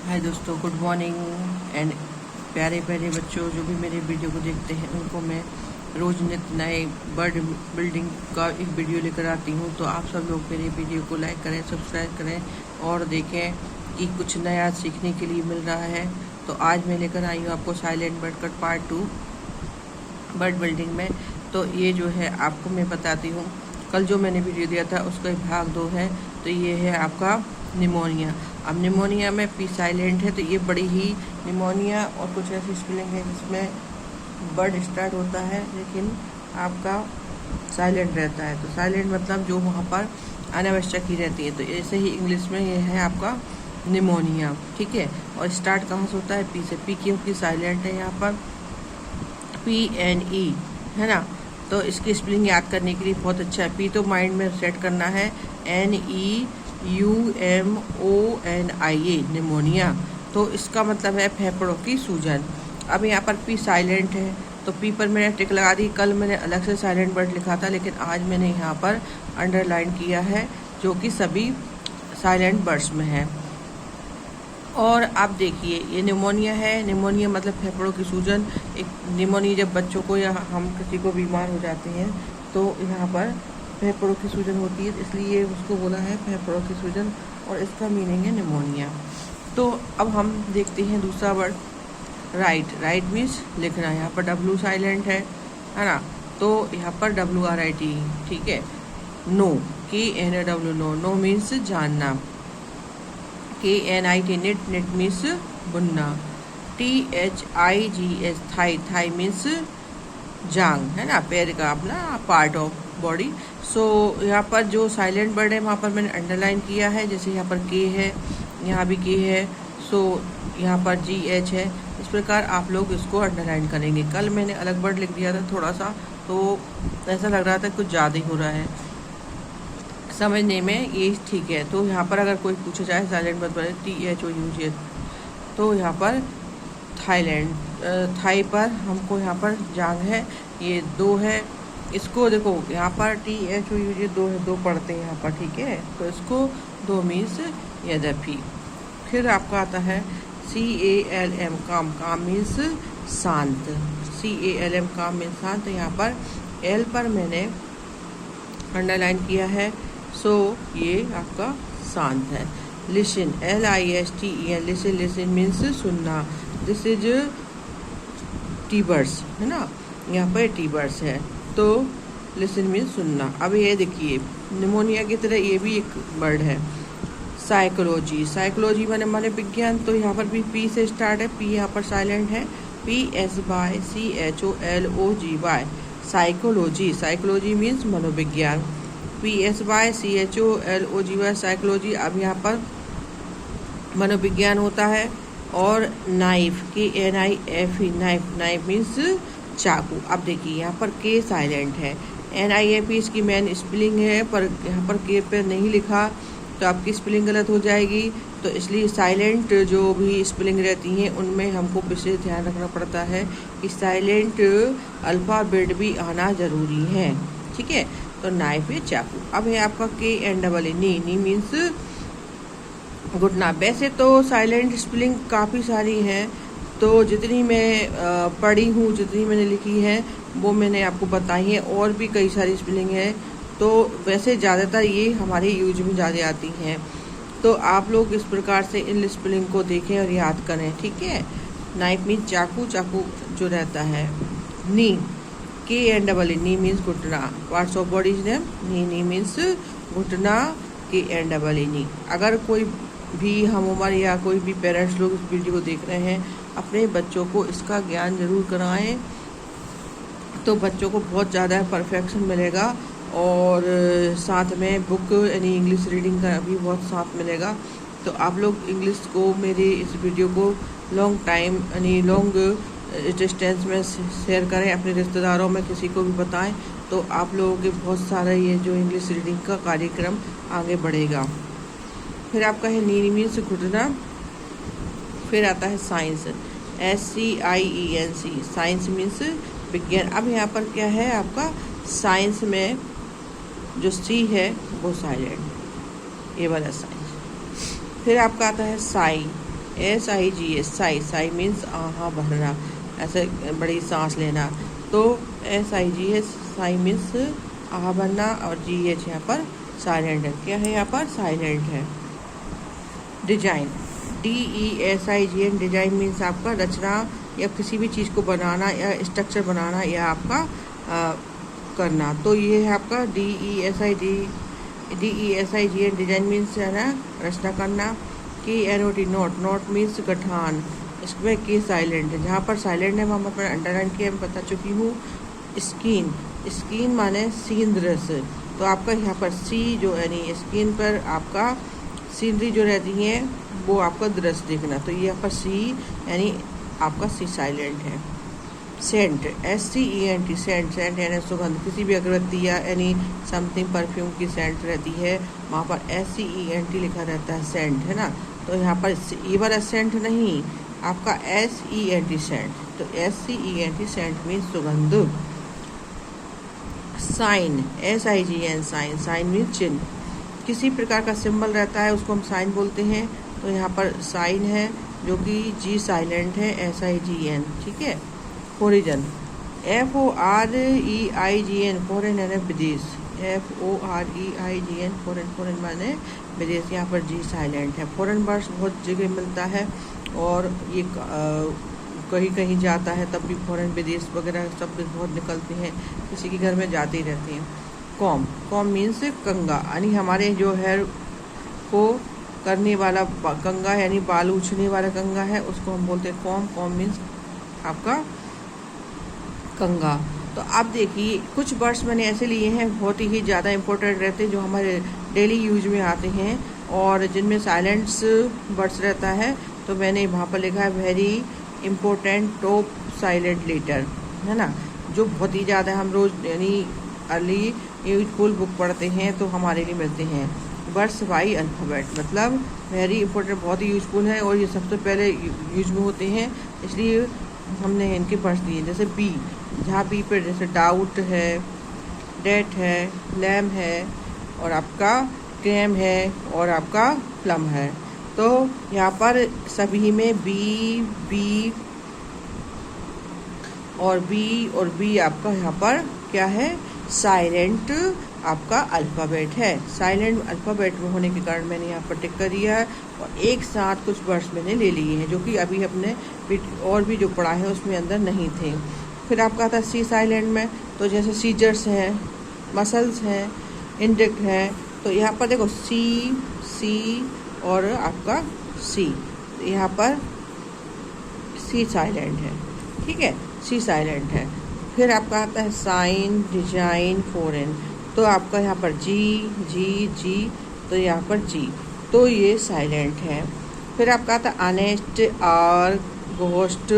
हाय दोस्तों, good morning and प्यारे प्यारे बच्चों जो भी मेरे वीडियो को देखते हैं उनको मैं रोज़ नित नए बर्ड बिल्डिंग का एक वीडियो लेकर आती हूँ। तो आप सब लोग मेरे वीडियो को लाइक करें, सब्सक्राइब करें और देखें कि कुछ नया सीखने के लिए मिल रहा है। तो आज मैं लेकर आई हूँ आपको silent bird cut part 2 bird building में। तो ये जो है आपको मैं बताती हूँ, कल जो मैंने वीडियो दिया था उसका भाग 2 है। तो ये है आपका निमोनिया। अब निमोनिया में पी साइलेंट है, तो ये बड़ी ही निमोनिया और कुछ ऐसी स्पेलिंग है जिसमें बर्ड स्टार्ट होता है लेकिन आपका साइलेंट रहता है। तो साइलेंट मतलब जो वहाँ पर अनावश्यक ही रहती है। तो ऐसे ही इंग्लिश में ये है आपका निमोनिया, ठीक है। और स्टार्ट कहाँ से होता है? पी से। पी क्योंकि साइलेंट है यहाँ पर, PNE है ना। तो इसकी स्पेलिंग याद करने के लिए बहुत अच्छा है। पी तो माइंड में सेट करना है, NEUMONIA निमोनिया। तो इसका मतलब है फेफड़ों की सूजन। अब यहाँ पर पी साइलेंट है तो पी पर मैंने टिक लगा दी। कल मैंने अलग से साइलेंट वर्ड लिखा था लेकिन आज मैंने यहाँ पर अंडरलाइन किया है, जो कि सभी साइलेंट वर्ड्स में है। और आप देखिए ये निमोनिया है। निमोनिया मतलब फेफड़ों की सूजन। एक निमोनिया जब बच्चों को या हम किसी को बीमार हो जाते हैं तो यहाँ पर फेफड़ों की सूजन होती है, इसलिए उसको बोला है फेफड़ों की सूजन और इसका मीनिंग है निमोनिया। तो अब हम देखते हैं दूसरा वर्ड राइट। राइट मीन्स लिखना। यहाँ पर W साइलेंट है ना। तो यहाँ पर WRIT, ठीक है। Know, KNW know. Know means जानना। KNIT knit. निट मीन्स बुनना। THIGS thigh. थाई मीन्स जांग, है ना, पैर का अपना पार्ट ऑफ बॉडी। सो यहाँ पर जो साइलेंट वर्ड है वहाँ पर मैंने अंडरलाइन किया है। जैसे यहाँ पर K है, यहाँ भी K है, सो यहाँ पर GH है। इस प्रकार आप लोग इसको अंडरलाइन करेंगे। कल मैंने अलग वर्ड लिख दिया था थोड़ा सा, तो ऐसा लग रहा था कुछ ज़्यादा ही हो रहा है समझने में, ये ठीक है। तो यहाँ पर अगर कोई पूछे जाए साइलेंट वर्ड पर THOUG, तो यहाँ पर थाईलैंड। थाई पर हमको यहाँ पर जांग है, ये 2 है। इसको देखो यहाँ पर THOUG 2 है, 2 पढ़ते हैं यहाँ पर, ठीक है। तो इसको 2 मीन्स यद्यपि। फिर आपका आता है CALM काम। काम मीन्स शांत। CALM काम मीन्स शांत। यहाँ पर L पर मैंने अंडरलाइन किया है, सो ये आपका शांत है। Listen, LISTEN listen. Listen means सुनना। दिस इज टीबर्स, है ना, यहाँ पर टीबर्स है। तो लिसन मीन्स सुनना। अब ये देखिए निमोनिया की तरह ये भी एक वर्ड है साइकोलॉजी। साइकोलॉजी माने विज्ञान। तो यहाँ पर भी P से स्टार्ट है। P यहाँ पर साइलेंट है। PSYCHOLOGY psychology. साइकोलॉजी मीन्स मनोविज्ञान। PSYCHOLOGY psychology. अब यहाँ पर मनोविज्ञान होता है। और knife, KNIFE knife. Knife means चाकू। अब देखिए यहाँ पर K साइलेंट है। NIFE इसकी मेन स्पेलिंग है, पर यहाँ पर K पे नहीं लिखा तो आपकी स्पेलिंग गलत हो जाएगी। तो इसलिए साइलेंट जो भी स्पेलिंग रहती हैं उनमें हमको विशेष ध्यान रखना पड़ता है कि साइलेंट अल्फ़ाबेट भी आना ज़रूरी है, ठीक है। तो नाइफ है चाकू। अब है आपका KNEE। नी। नी मीन्स घुटना। वैसे तो साइलेंट स्पेलिंग काफ़ी सारी हैं, तो जितनी मैं पढ़ी हूँ, जितनी मैंने लिखी है वो मैंने आपको बताई है। और भी कई सारी स्पेलिंग है, तो वैसे ज़्यादातर ये हमारे यूज में ज़्यादा आती हैं। तो आप लोग इस प्रकार से इन स्पेलिंग को देखें और याद करें, ठीक है। नाइफ मीन्स चाकू। चाकू जो रहता है। नी, KNEE नी मीन्स घुटना। Parts of body name. Knee. Knee means घुटना। KNEE नी। अगर कोई भी हम उम्र या कोई भी पेरेंट्स लोग इस वीडियो को देख रहे हैं, अपने बच्चों को इसका ज्ञान जरूर कराएं, तो बच्चों को बहुत ज़्यादा परफेक्शन मिलेगा। और साथ में बुक यानी इंग्लिश रीडिंग का भी बहुत साथ मिलेगा। तो आप लोग इंग्लिश को, मेरे इस वीडियो को लॉन्ग टाइम यानी लॉन्ग डिस्टेंस में शेयर करें, अपने रिश्तेदारों में किसी को भी बताएं, तो आप लोगों के बहुत सारा ये जो इंग्लिश रीडिंग का कार्यक्रम आगे बढ़ेगा। फिर आपका है नी मीन्स घुटना। फिर आता है साइंस, SCIENC साइंस मीन्स विज्ञान। अब यहाँ पर क्या है आपका साइंस में जो C है वो साइलेंट, ये वाला साइंस। फिर आपका आता है साई। SIGS साई, साई मीन्स आहा भरना, ऐसे बड़ी सांस लेना। तो SIGS साई मीन्स आहा भरना, और GH यहाँ पर साइलेंट है। क्या है यहाँ पर? साइलेंट है। डिजाइन, DESIGN, डिजाइन मीन्स आपका रचना या किसी भी चीज़ को बनाना या स्ट्रक्चर बनाना या आपका करना। तो ये है आपका DESIGN, डिजाइन मीन्स है ना रचना करना। KNOT, नोट, नोट मीन्स गठान, इसमें के साइलेंट है। जहाँ पर साइलेंट है वहाँ पर अंडरलाइन किया, मैं बता चुकी हूँ। स्किन, स्किन माने सीन दृश्य, तो आपका यहाँ पर सी जो यानी स्किन पर आपका सीनरी जो रहती है वो आपका दृश्य देखना, तो ये यहाँ पर सी यानी आपका सी साइलेंट है। सेंट, SCENT, सेंट, सेंट यानी सुगंध, किसी भी अगरबत्ती या यानी समथिंग परफ्यूम की सेंट रहती है वहाँ पर SCENT लिखा रहता है, सेंट है ना। तो यहाँ पर ये वाला सेंट नहीं, आपका SENT सेंट, तो SCENT सेंट मीन्स सुगंध। Sign, SIGN sign, sign means चिन्ह, किसी प्रकार का सिंबल रहता है उसको हम साइन बोलते हैं। तो यहाँ पर साइन है जो कि G साइलेंट है, SIGN, ठीक है। ओरिजिन, FOREIGN, फॉरेन यानी विदेश, FOREIGN फॉरेन, फॉरेन माने विदेश, यहाँ पर G साइलेंट है। फॉरेन वर्ड्स बहुत जगह मिलता है और ये कहीं कहीं जाता है तब भी फॉरेन विदेश वगैरह सब बहुत निकलते हैं, किसी के घर में जाते ही रहते हैं। कॉम, कॉम मीन्स कंगा, यानी हमारे जो हेयर को करने वाला कंगा यानी बाल उछने वाला कंगा है उसको हम बोलते हैं कॉम। कॉम मीन्स आपका कंगा। तो आप देखिए कुछ वर्ड्स मैंने ऐसे लिए हैं बहुत ही ज़्यादा इंपॉर्टेंट रहते हैं जो हमारे डेली यूज में आते हैं और जिनमें साइलेंट्स वर्ड्स रहता है। तो मैंने वहाँ पर लिखा है very important top silent letter, है ना, जो बहुत ही ज़्यादा हम रोज़ यानी अर्ली यूजफुल बुक पढ़ते हैं तो हमारे लिए मिलते हैं। वर्ड्स बाई अल्फ़ाबेट, मतलब वेरी इंपॉर्टेंट, बहुत ही यूजफुल है और ये सबसे पहले यूज में होते हैं, इसलिए हमने इनके वर्ड्स दिए। जैसे बी, जहाँ बी पर जैसे डाउट है, डेट है, लैम है और आपका क्रैम है और आपका प्लम है। तो यहाँ पर सभी में बी बी और बी आपका यहाँ पर क्या है? साइलेंट आपका अल्फ़ाबेट है। साइलेंट अल्फ़ाबेट में होने के कारण मैंने यहाँ पर टिक कर दिया है और एक साथ कुछ वर्ड्स मैंने ले लिए हैं जो कि अभी अपने और भी जो पढ़ा है उसमें अंदर नहीं थे। फिर आपका आता है सी साइलेंट में, तो जैसे सीजर्स हैं, मसल्स हैं, इंडेक्ट है। तो यहाँ पर देखो सी और आपका सी, यहाँ पर सी साइलेंट है, ठीक है, सी साइलेंट है। फिर आपका आता है साइन, डिजाइन, फॉरेन, तो आपका यहाँ पर जी, तो यहाँ पर जी, तो ये साइलेंट है। फिर आपका आता है ऑनेस्ट, आर, घोस्ट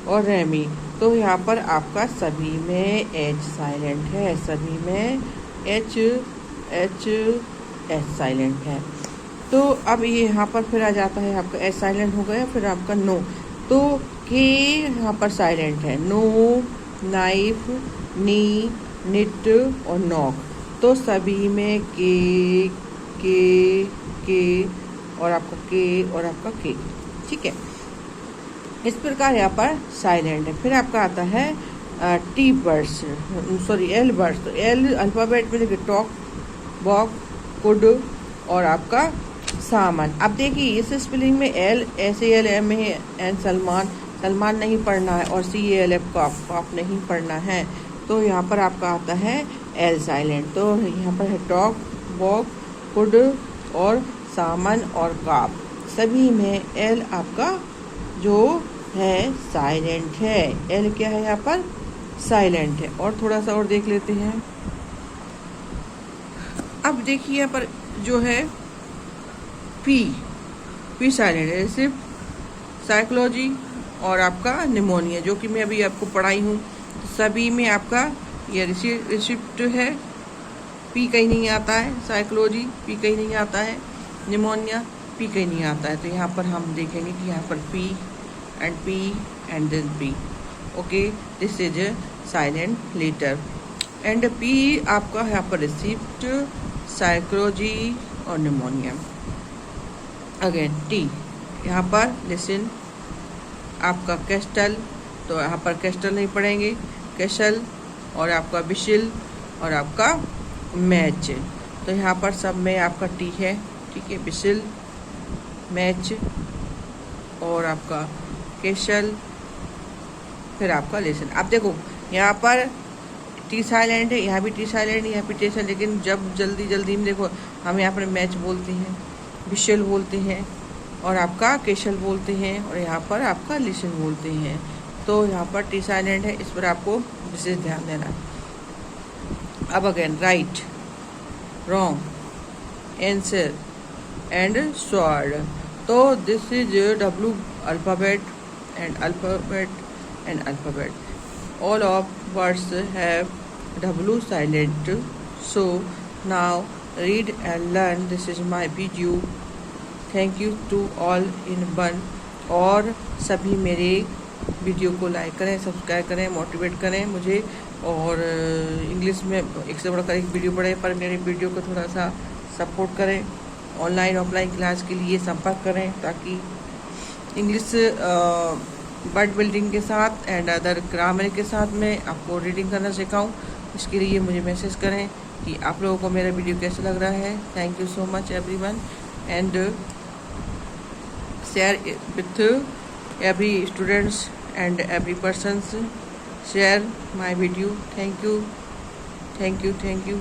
और रेमी, तो यहाँ पर आपका सभी में एच साइलेंट है, सभी में एच साइलेंट है। तो अब ये यहाँ पर फिर आ जाता है आपका एच साइलेंट हो गया। फिर आपका नो, तो के यहाँ पर साइलेंट है, नो, नाइफ, नी, निट और नॉक, तो सभी में के और आपका के और आपका के, ठीक है। इस प्रकार यहाँ पर साइलेंट है। फिर आपका आता है tea words, sorry L words, तो एल अल्फ़ाबेट में देखिए टॉक, वॉक, कुड और आपका सामान। अब देखिए इस स्पेलिंग में एल SALM है, एन सलमान नहीं पढ़ना है और CALF काफ नहीं पढ़ना है, तो यहाँ पर आपका आता है एल साइलेंट। तो यहाँ पर है टॉक, वॉक, कुड और सामान और काफ, सभी में एल आपका जो है साइलेंट है। एल क्या है यहाँ पर? साइलेंट है। और थोड़ा सा और देख लेते हैं। अब देखिए यहाँ पर जो है पी साइलेंट है, जैसे साइकोलॉजी और आपका निमोनिया जो कि मैं अभी आपको पढ़ाई हूँ, सभी में आपका ये रिसिप्ट है, पी कहीं नहीं आता है, साइकोलॉजी पी कहीं नहीं आता है, निमोनिया पी कहीं नहीं आता है। तो यहाँ पर हम देखेंगे कि यहाँ पर P and then P, okay, this is silent letter. And P आपका यहाँ पर रिसिप्ट, साइकोलॉजी और निमोनिया। अगेन टी, यहाँ पर लिसन आपका कैस्टल, तो यहाँ पर कैस्टल नहीं पढ़ेंगे, कैशल, और आपका विशिल और आपका मैच। तो यहाँ पर सब में आपका टी है, ठीक है, विशिल, मैच और आपका कैशल, फिर आपका लिसन। अब देखो यहाँ पर टी साइलेंट है, यहाँ भी टी साइलेंट है, यहाँ भी टी साइलेंट, लेकिन जब जल्दी में देखो हम यहाँ पर मैच बोलते हैं, विशिल बोलते हैं और आपका कैशल बोलते हैं, और यहाँ पर आपका लिसन बोलते हैं। तो यहाँ पर टी साइलेंट है, इस पर आपको विशेष ध्यान देना है। अब again right, wrong, answer and sword. तो this is W alphabet and alphabet and alphabet. All of words have W silent. So now read and learn. This is my video. Thank you to all in one. और सभी मेरे video को like करें, subscribe करें, motivate करें मुझे, और English में एक से बढ़कर एक वीडियो पढ़ें, पर मेरे वीडियो को थोड़ा सा सपोर्ट करें। ऑनलाइन ऑफलाइन क्लास के लिए संपर्क करें ताकि इंग्लिश वर्ड बिल्डिंग के साथ एंड अदर ग्रामर के साथ में आपको रीडिंग करना सिखाऊं। इसके लिए मुझे मैसेज करें कि आप लोगों को मेरा वीडियो कैसा लग रहा है। Thank you so much everyone and share with every students and every persons, share my video. Thank you, thank you, thank you.